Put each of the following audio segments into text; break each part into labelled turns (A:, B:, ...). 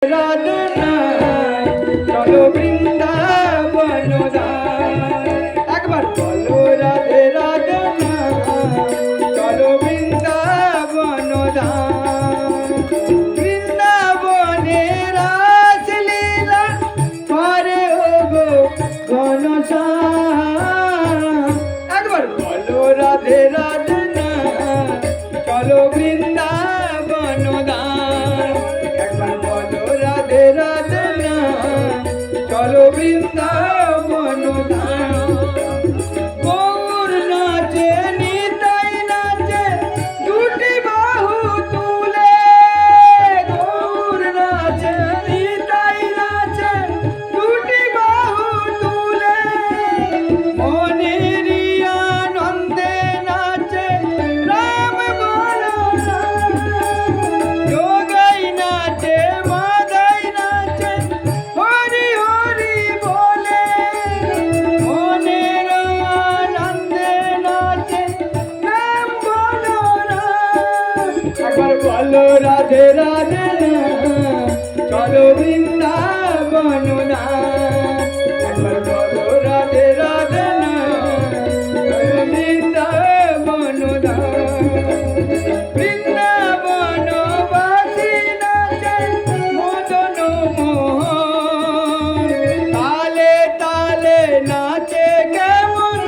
A: রাধে নাই, চলো বৃন্দাবন ধাম। একবার বলো রাধে রাধে নাই, চলো বৃন্দাবন ধাম। বৃন্দাবনে রাস লীলা করে ওগো ঘনশ্যাম। একবার বলো রাধে রাধে নাই, চলো বৃন্দাবন ধাম। একবার বলো রাধে রাধে নাই, চলো বৃন্দাবন ধাম। গৌর নাচে নিতাই নাচে দুটি বাহু তুলে, গৌর নাচে নিতাই নাচে দুটি বাহু তুলে। মনের আনন্দে নাচে রাম বলো রাম, যোগাই নাচে মাদাই নাচে হরি হরি বলে। মনের আনন্দে নাচে রাম বলো রাম। একবার বলো রাধে রাধে নাই, চলো বৃন্দাবন ধাম। একবার বলো রাধে রাধে নাই, চলো বৃন্দাবন ধাম। বৃন্দাবন বাসী নাচে মদন মোহন, তালে তালে নাচে কেমন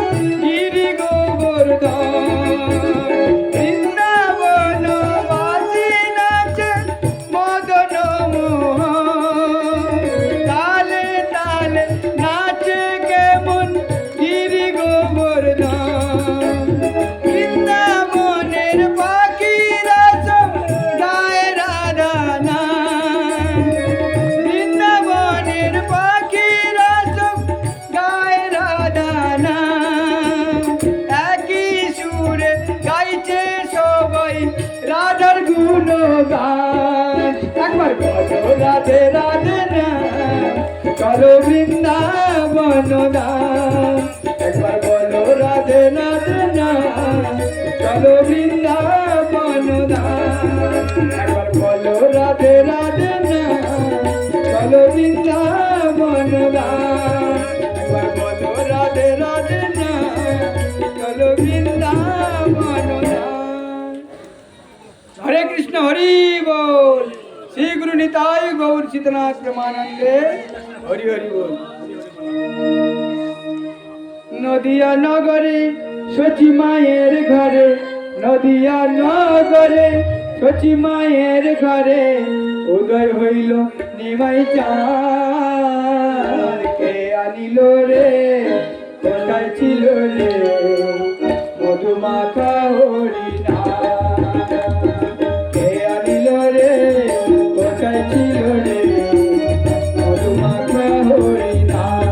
A: গিরি গোবর্ধন। বৃন্দাবন বাসী নাচে মদন মোহন, তালে তালে নাচে কেমন গিরি গোবর্ধন। বৃন্দাবনের পাখিরা সব গায়ে রাধা নাম, বৃন্দাবনের পাখিরা সব গায়ে রাধা নাম। একই সুরে গাইছে সবাই রাধার গুণগান। একবার বলো রাধে রাধে নাই, চলো বৃন্দাবন ধাম। একবার বলো রাধে রাধে নাই, চলো বৃন্দাবন ধাম। একবার বলো রাধে রাধে নাই, চলো বৃন্দাবন ধাম। একবার বলো রাধে রাধে নাই, চলো বৃন্দাবন ধাম। হরে কৃষ্ণ হরি বল। শ্রী গুরু নিতাই গৌর সীতনাথ প্রেমানন্দে হরি হরি বল। নদিয়া নগরে সচি মায়ের ঘরে, নদিয়া নগরে সচি মায়ের ঘরে উদয় হইল নিমাই চাঁদ। কে আনিল রে, কোথায় ছিল রে মধুমাখা হরিনাম। কে আনিল রে, কোথায় ছিল রে মধুমাখা হরিনাম।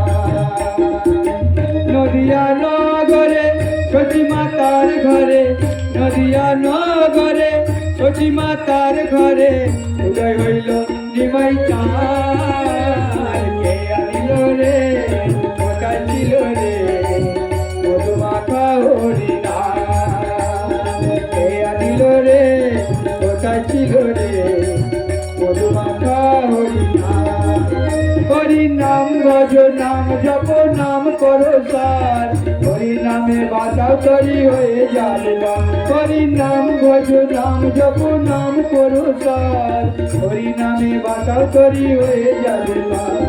A: নদিয়া নগরে সচি মাতার ঘরে, নদিয়া নগরে সচি মাতার ঘরে উদয় হইল নিমাই চাঁদ। কে আনিল রে, কোথায় ছিল রে মধুমাখা হরিনাম। কে আনিল রে, কোথায় ছিল রে মধুমাখা হরিনাম। হরি নাম ভজ নাম জপ নাম করো সার, হরি নামে বাঁচাও তরি হয়ে যাবে বার। হরি নাম ভজ নাম জপ নাম করো সার, হরি নামে বাঁচাও তরি হয়ে যাবে বার।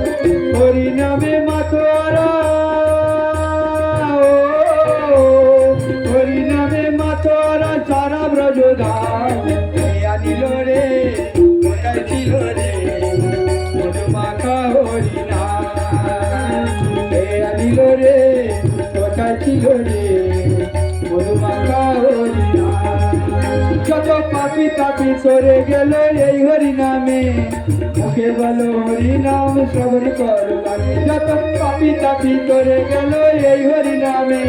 A: হরি নামে মাথোয়ারা, হরি নামে মাথোয়ারা সারা ব্রজধাম। কে আনিল রে, কোথায় ছিল রে মধুমাখা হরিনাম। কে আনিল রে, কোথায় ছিল রে মধুমাখা হরিনাম। যত পাপি তাপি সরে গেল এই হরিনামে, মুখে বলো হরিনাম শ্রবণ করো কানে। যত পাপি তাপি সরে গেল এই হরিনামে,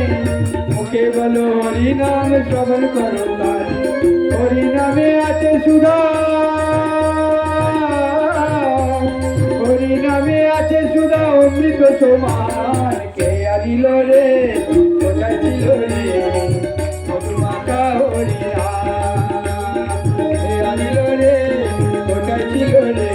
A: মুখে বলো হরিনাম শ্রবণ করো কানে। হরিনামে আছে সুধা, হরিনামে আছে সুধা অমৃত সমান। কে আনিল রে, কোথায় ছিল রে মধুমাখা হরিনাম। কে আনিল রে, কোথায় ছিল রে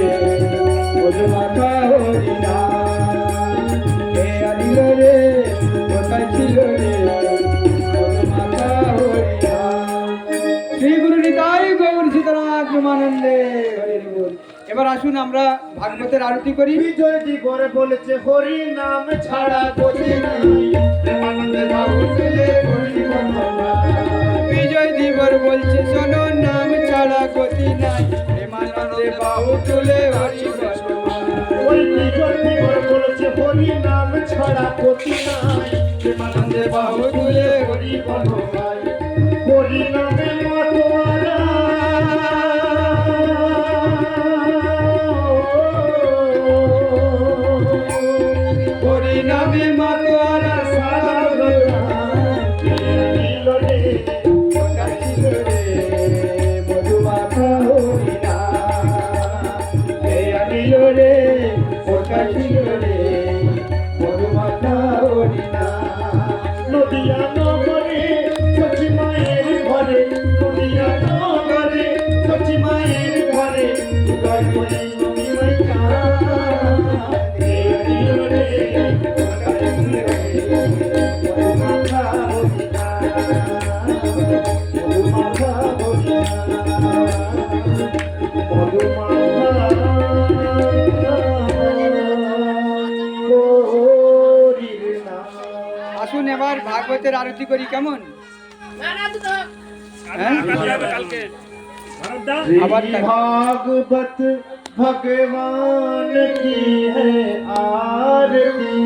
A: এবার আসুন আমরা ভাগবতের আরতি করি।
B: বিজয় দিবর বলেছে হরি নাম ছাড়া গতি নাই, প্রেমানন্দে বাবু তুলে হরি বন্ধনা।
A: বিজয় দিবর বলছে শোনো নাম ছাড়া গতি নাই, প্রেমানন্দে বাহু তুলে হরি বন্ধনা।
B: ওই বিজয় দিবর বলেছে হরি নাম ছাড়া গতি নাই, প্রেমানন্দে বাবু তুলে হরি বন্ধনা। হরি নামে মাতোয়ারা
A: হরি নামে মাতোয়ারা সারা
B: নীল রে
A: ছিল রে মধুমাখা হরি নাম, পেয়া নিল রে ওটা ছিল রে মধুমাখা হরি নাম।
B: নদিয়া নগরে সচি মায়ের ঘরে, নদিয়া নগরে সচি মায়ের ঘরে, উদয় করে নবী মাইকা দিল রে মধুমাখা হরি নাম, মধুমাখা হরি নাম, মধুমাখা হরি নাম।
A: আসুন এবার ভাগবতের আরতি করি, কেমন? হ্যাঁ? আবার
B: श्री भागवत भगवान की है आरती।